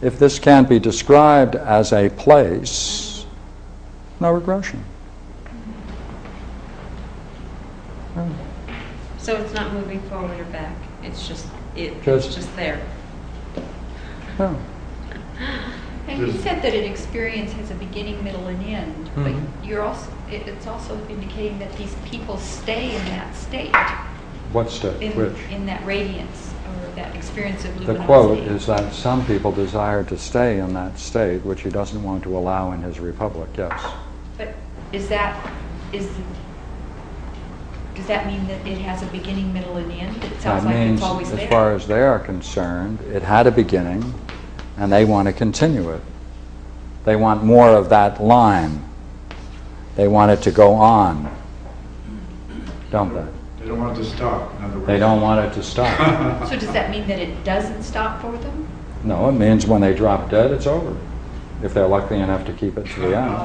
If this can't be described as a place, no regression. So it's not moving forward or back. It's just it's just there. Yeah. And you said that an experience has a beginning, middle, and end, but you're also it's also indicating that these people stay in that state. What state? Which? In that radiance or that experience of luminosity. The quote is that some people desire to stay in that state, which he doesn't want to allow in his republic. Yes. But does that mean that it has a beginning, middle, and end? It sounds like it's always there. As far as they are concerned, it had a beginning, and they want to continue it. They want more of that line. They want it to go on, don't they? They don't want it to stop, in other words. They don't want it to stop. So does that mean that it doesn't stop for them? No, it means when they drop dead, it's over. If they're lucky enough to keep it to the end.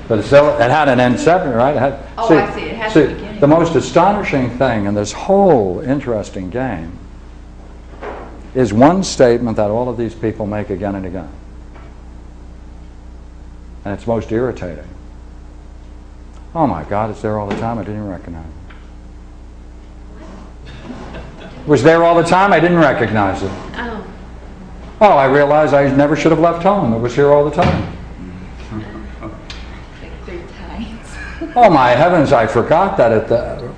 But still, it had an end separate, right? It had, I see. It has a beginning. The most astonishing thing in this whole interesting game is one statement that all of these people make again and again. And it's most irritating. Oh my God, it's there all the time, I didn't even recognize it. It was there all the time, I didn't recognize it. Oh. Oh, I realized I never should have left home. It was here all the time. Like 3 times. Oh my heavens, I forgot that at the,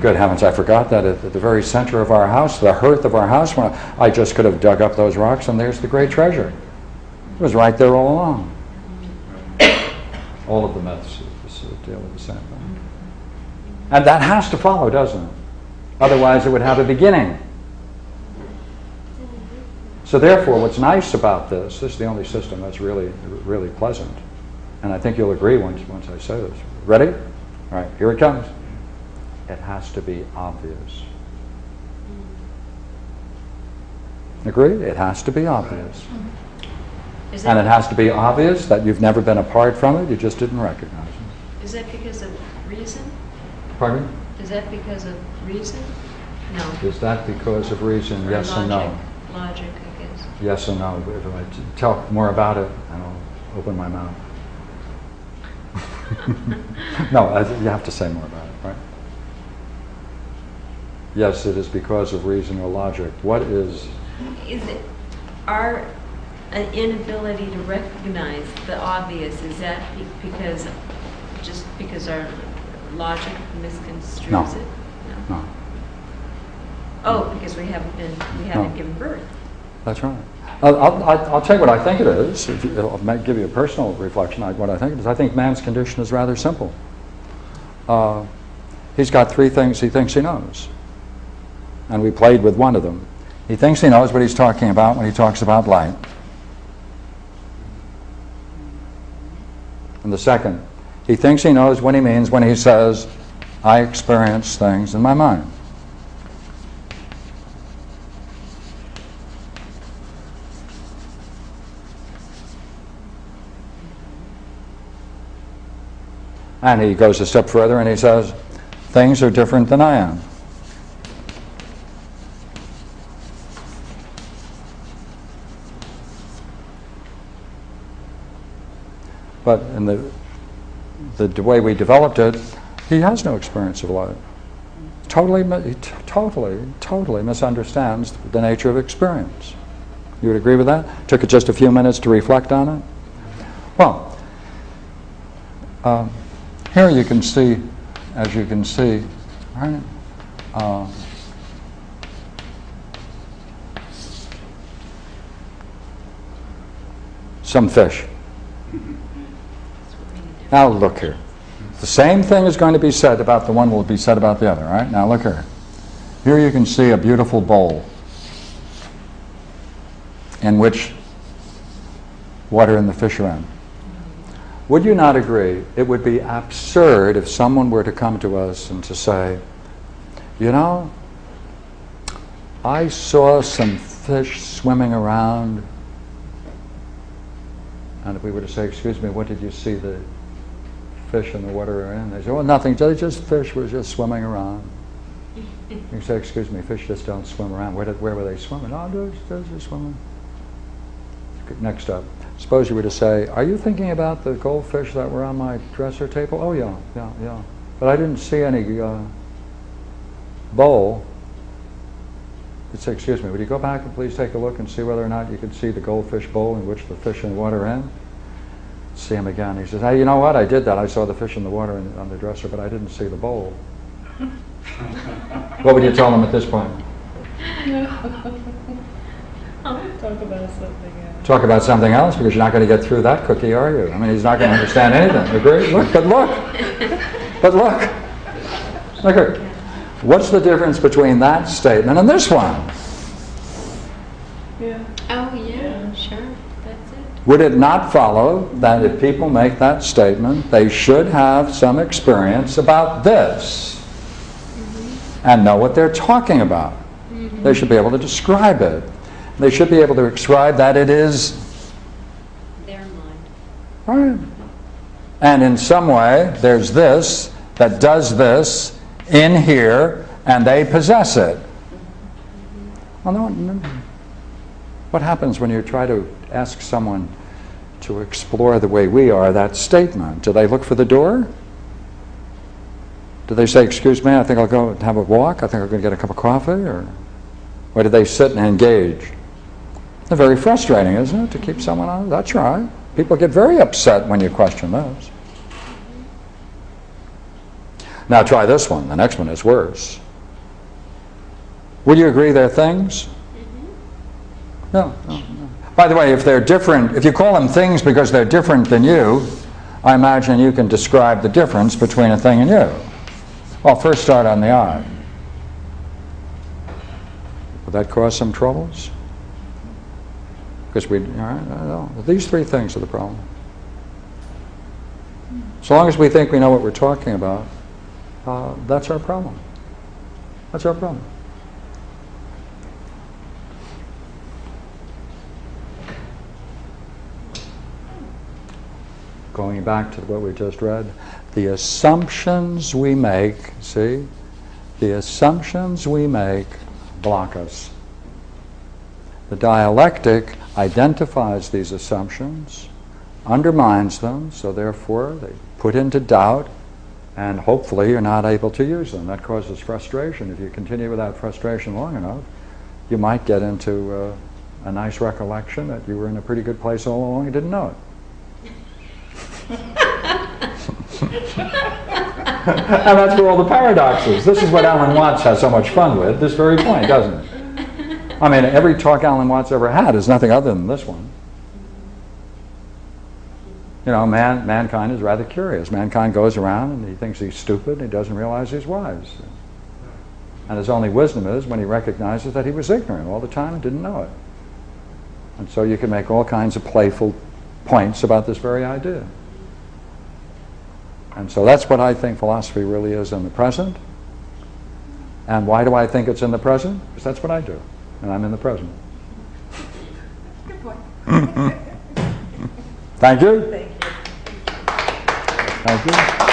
good heavens, I forgot that at the very center of our house, the hearth of our house, when I just could have dug up those rocks and there's the great treasure. It was right there all along. All of the myths deal with the same thing. And that has to follow, doesn't it? Otherwise it would have a beginning. So therefore, what's nice about this is the only system that's really, really pleasant. And I think you'll agree once I say this. Ready? All right, here it comes. It has to be obvious. Agree? It has to be obvious. And it has to be obvious that you've never been apart from it, you just didn't recognize it. Is that because of reason? Pardon me? Is that because of reason? No. Is that because of reason? Yes and no. Logic, I guess. Yes and no. If I tell more about it, I'll open my mouth. No, you have to say more about it, right? Yes, it is because of reason or logic. What is? Is it our inability to recognize the obvious? Is that because our logic misconstrues it? No. Oh, because we haven't given birth. That's right. I'll tell you what I think it is. I'll give you a personal reflection on what I think it is. I think man's condition is rather simple. He's got 3 things he thinks he knows. And we played with one of them. He thinks he knows what he's talking about when he talks about light. And the second, he thinks he knows what he means when he says, I experience things in my mind. And he goes a step further and he says, things are different than I am. But in the way we developed it, he has no experience of light. He totally misunderstands the nature of experience. You would agree with that? Took it just a few minutes to reflect on it? Well, here you can see, as you can see, right, some fish. Now look here. The same thing is going to be said about the one will be said about the other, right? Now look here. Here you can see a beautiful bowl in which water and the fish are in. Would you not agree it would be absurd if someone were to come to us and to say, you know, I saw some fish swimming around, and if we were to say, excuse me, what did you see the fish in the water are in? They say, well, nothing, just fish was just swimming around. You say, excuse me, fish just don't swim around. Where were they swimming? Oh, they're swimming. Next up. Suppose you were to say, are you thinking about the goldfish that were on my dresser table? Oh, yeah. But I didn't see any bowl. You'd say, excuse me, would you go back and please take a look and see whether or not you could see the goldfish bowl in which the fish and water in? See him again. He says, hey, you know what? I did that. I saw the fish in the water on the dresser, but I didn't see the bowl. What would you tell him at this point? Talk about something else. Talk about something else, because you're not going to get through that cookie, are you? I mean, he's not going to understand anything. Agree? Look. Look. What's the difference between that statement and this one? Yeah. Oh, yeah, sure. That's it. Would it not follow that if people make that statement, they should have some experience about this and know what they're talking about? They should be able to describe it. They should be able to describe that it is Their mind. right. And in some way, there's this that does this in here, and they possess it. Well, no, what happens when you try to ask someone to explore the way we are that statement? Do they look for the door? Do they say, excuse me, I think I'll go and have a walk, I think I'm going to get a cup of coffee, or do they sit and engage? It's very frustrating, isn't it, to keep someone on? That's right. People get very upset when you question this. Now try this one. The next one is worse. Would you agree they're things? No. By the way, if they're different, if you call them things because they're different than you, I imagine you can describe the difference between a thing and you. Well, first start on the eye. Would that cause some troubles? Because these three things are the problem. So long as we think we know what we're talking about, that's our problem. That's our problem. Going back to what we just read, the assumptions we make, see? The assumptions we make block us. The dialectic identifies these assumptions, undermines them, so therefore they put into doubt, and hopefully you're not able to use them. That causes frustration. If you continue without frustration long enough, you might get into a nice recollection that you were in a pretty good place all along and didn't know it. And that's where all the paradox is. This is what Alan Watts has so much fun with, this very point, doesn't it? I mean, every talk Alan Watts ever had is nothing other than this one. You know, mankind is rather curious. Mankind goes around and he thinks he's stupid and he doesn't realize he's wise. And his only wisdom is when he recognizes that he was ignorant all the time and didn't know it. And so you can make all kinds of playful points about this very idea. And so that's what I think philosophy really is in the present. And why do I think it's in the present? Because that's what I do. And I'm in the present. Good point. Thank you. Thank you. Thank you.